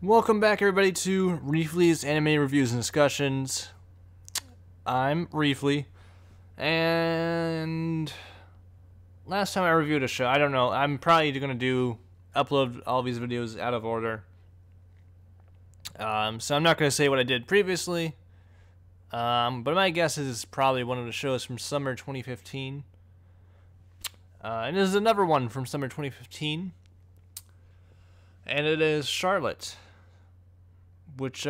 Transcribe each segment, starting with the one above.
Welcome back, everybody, to Refle's Anime Reviews and Discussions. I'm Refle, and last time I reviewed a show, I don't know, I'm probably going to upload all these videos out of order. So I'm not going to say what I did previously, but my guess is it's probably one of the shows from summer 2015. And there's another one from summer 2015, and it is Charlotte. Which,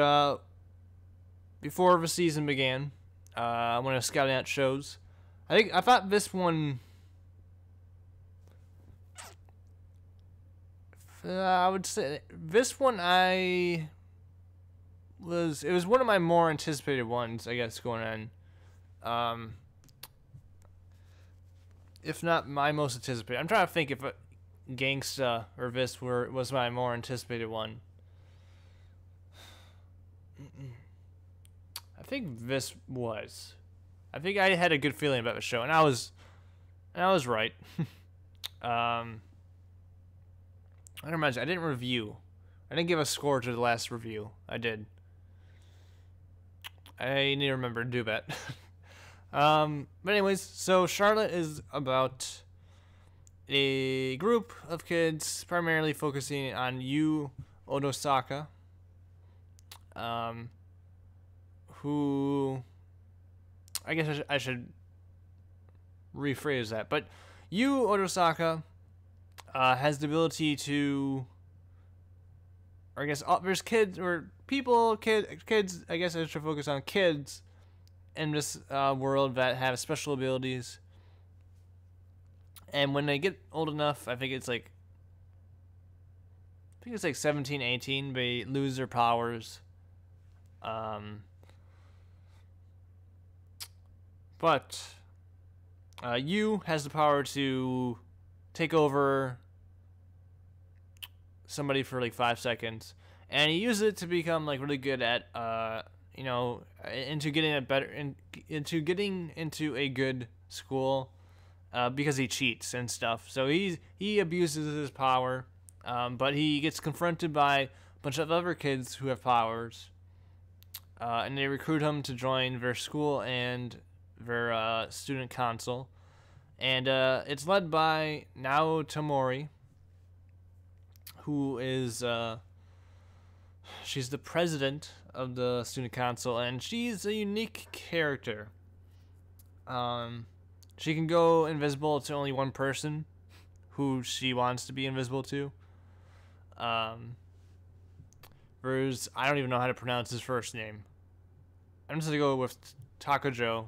before the season began, when I was scouting out shows, I thought this one, I would say, this one it was one of my more anticipated ones, I guess, going on. If not my most anticipated. I'm trying to think if Gangsta or this was my more anticipated one. I think this was. I think I had a good feeling about the show, and I was right. I don't imagine. I didn't review. I didn't give a score to the last review. I did. I need to remember to do that. But anyways, so Charlotte is about a group of kids, primarily focusing on Yu Odosaka. Who, I guess I should rephrase that, but Yu Odosaka has the ability to, or I guess there's kids or kids. I guess I should focus on kids in this world that have special abilities, and when they get old enough, I think it's like 17, 18, they lose their powers. But Yu has the power to take over somebody for like 5 seconds, and he uses it to become like really good at into getting into getting into a good school, because he cheats and stuff. So he abuses his power, but he gets confronted by a bunch of other kids who have powers, and they recruit him to join their school and their student council, and it's led by Nao Tamori, who is she's the president of the student council, and she's a unique character. She can go invisible to only one person, who she wants to be invisible to. There's, I don't even know how to pronounce his first name. I'm just gonna go with Takojo,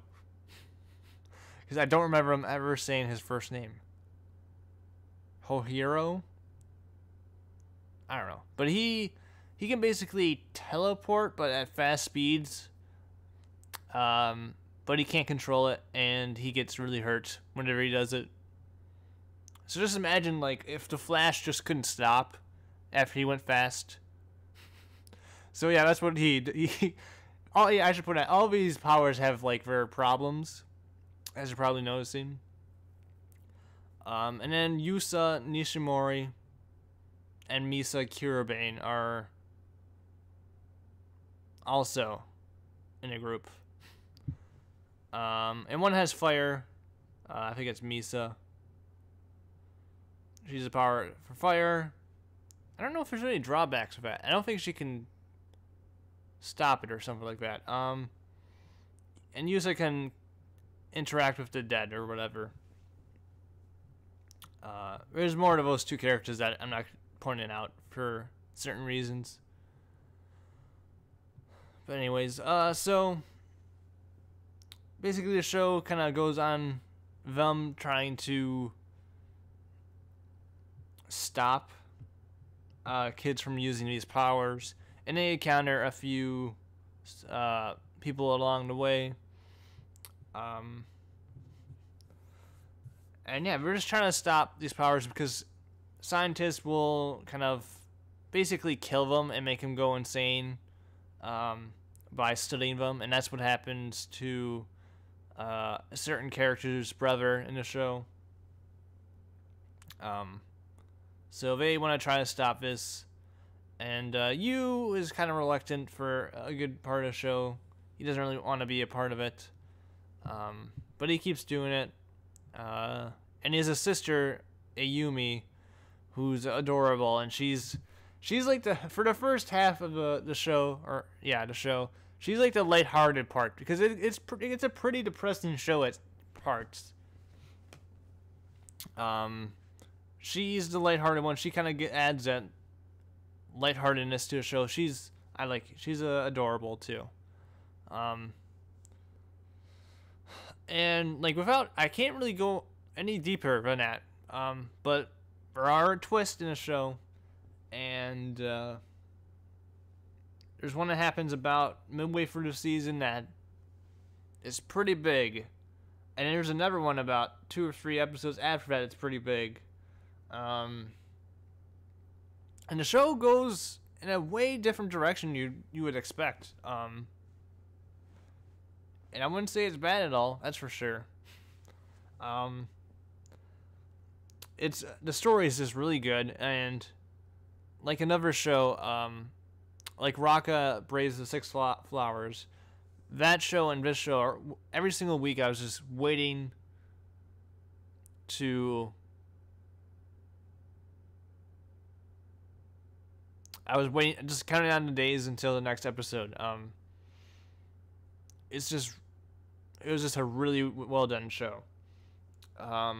because I don't remember him ever saying his first name. Hohiro? I don't know. But he can basically teleport, but at fast speeds. But he can't control it, and he gets really hurt whenever he does it. So just imagine, like, if the Flash just couldn't stop after he went fast. So yeah, that's what I should put out. All these powers have, like, their problems, as you're probably noticing. And then Yusa Nishimori and Misa Kurobane are also in a group. And one has fire. I think it's Misa. She's a power for fire. I don't know if there's any drawbacks with that. I don't think she can stop it or something like that. And Yusa can interact with the dead or whatever. There's more to those two characters that I'm not pointing out for certain reasons. But anyways, so basically the show kind of goes on them trying to stop kids from using these powers, and they encounter a few people along the way. And yeah, we're just trying to stop these powers because scientists will kind of basically kill them and make them go insane by studying them, and that's what happens to a certain character's brother in the show. So they want to try to stop this, And Yu is kind of reluctant for a good part of the show. He doesn't really want to be a part of it. But he keeps doing it. And he has a sister, Ayumi, who's adorable, and she's like for the first half of the show, the show, she's like the lighthearted part, because it's a pretty depressing show at parts. She's the lighthearted one. She kind of adds that lightheartedness to the show. She's adorable too. And like I can't really go any deeper than that. But there are twists in the show, and there's one that happens about midway through the season that is pretty big, and there's another one about 2 or 3 episodes after that it's pretty big. And the show goes in a way different direction you would expect. And I wouldn't say it's bad at all, that's for sure. The story is just really good, and like another show, like Raka Braves the Six Flowers, that show and this show, every single week I was just waiting to. I was waiting, just counting down the days until the next episode. It was just a really well done show. I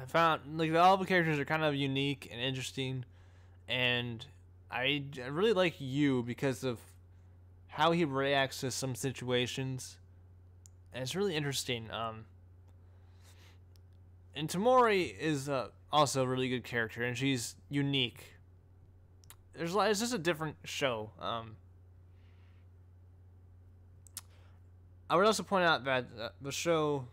found like all the characters are kind of unique and interesting, and I really like Yu because of how he reacts to some situations, and it's really interesting. And Tamori is also a really good character, and she's unique. It's just a different show. I would also point out that the show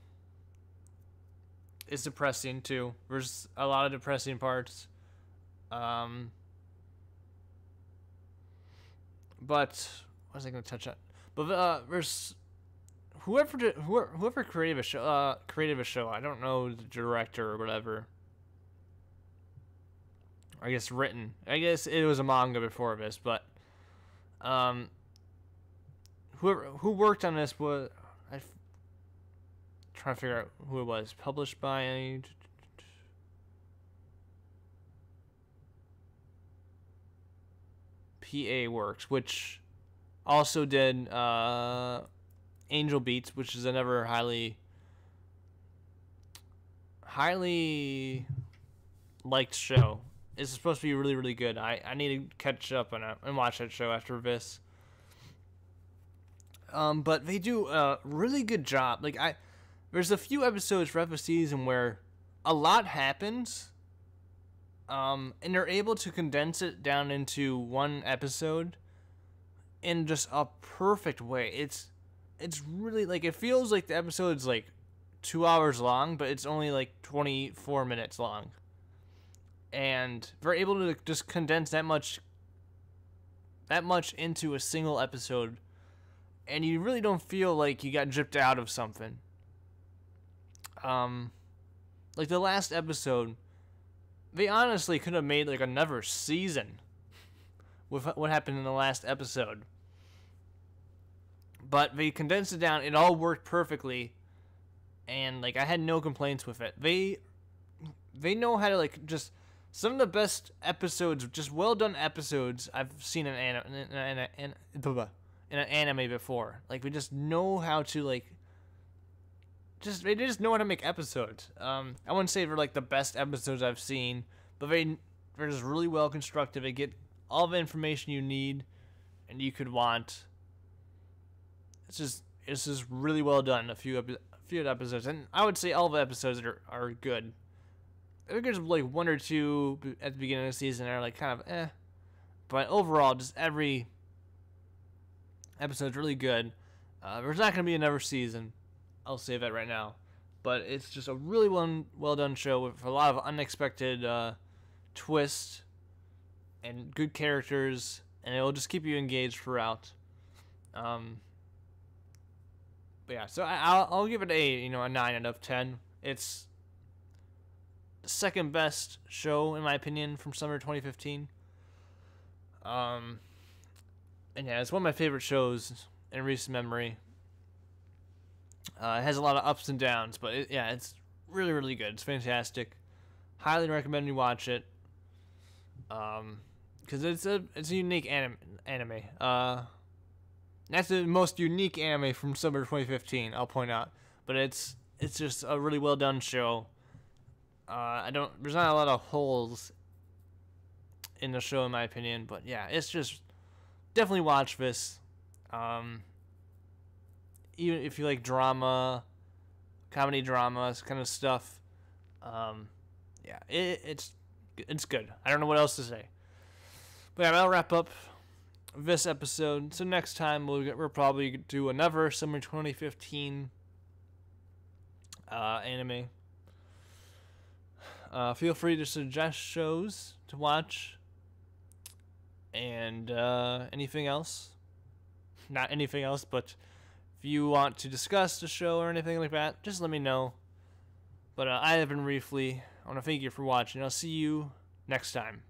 is depressing too. There's a lot of depressing parts. But what was I going to touch on? But there's whoever created a show. I don't know the director or whatever. I guess written. I guess it was a manga before this, but who worked on this was trying to figure out who it was. Published by PA Works, which also did Angel Beats, which is another highly liked show. It's supposed to be really, really good. I need to catch up and watch that show after this. But they do a really good job. There's a few episodes throughout the season where a lot happens, and they're able to condense it down into one episode in just a perfect way. It's really, it feels like the episode's 2 hours long, but it's only 24 minutes long. And they're able to just condense that much into a single episode, and you really don't feel like you got gypped out of something. The last episode, they honestly could have made another season with what happened in the last episode. But they condensed it down. It all worked perfectly, and I had no complaints with it. They know how to just some of the best episodes, just well done episodes I've seen in an anime before. We just know how to they just know how to make episodes. I wouldn't say they're the best episodes I've seen, but they're just really well constructed. They get all the information you need and you could want. It's just really well done. A few episodes, and I would say all the episodes are good. I think there's 1 or 2 at the beginning of the season that are kind of eh, but overall, just every episode's really good. There's not gonna be another season. I'll say that right now, but it's just a really well done show with a lot of unexpected twists and good characters, and it will just keep you engaged throughout. But yeah, so I'll give it a 9 out of 10. It's the second best show in my opinion from summer 2015. And yeah, it's one of my favorite shows in recent memory. It has a lot of ups and downs, but it's really, really good. It's fantastic. Highly recommend you watch it. Because it's a unique anime. That's the most unique anime from summer 2015. I'll point out, but it's just a really well done show. There's not a lot of holes in the show in my opinion, but yeah, it's just definitely watch this. Even if you like drama, comedy dramas kind of stuff, yeah, it's good. I don't know what else to say, but yeah, I'll wrap up this episode. So next time we'll probably do another summer 2015 anime. Feel free to suggest shows to watch. And anything else? Not anything else, but if you want to discuss the show or anything like that, just let me know. But I have been Refle. I want to thank you for watching. I'll see you next time.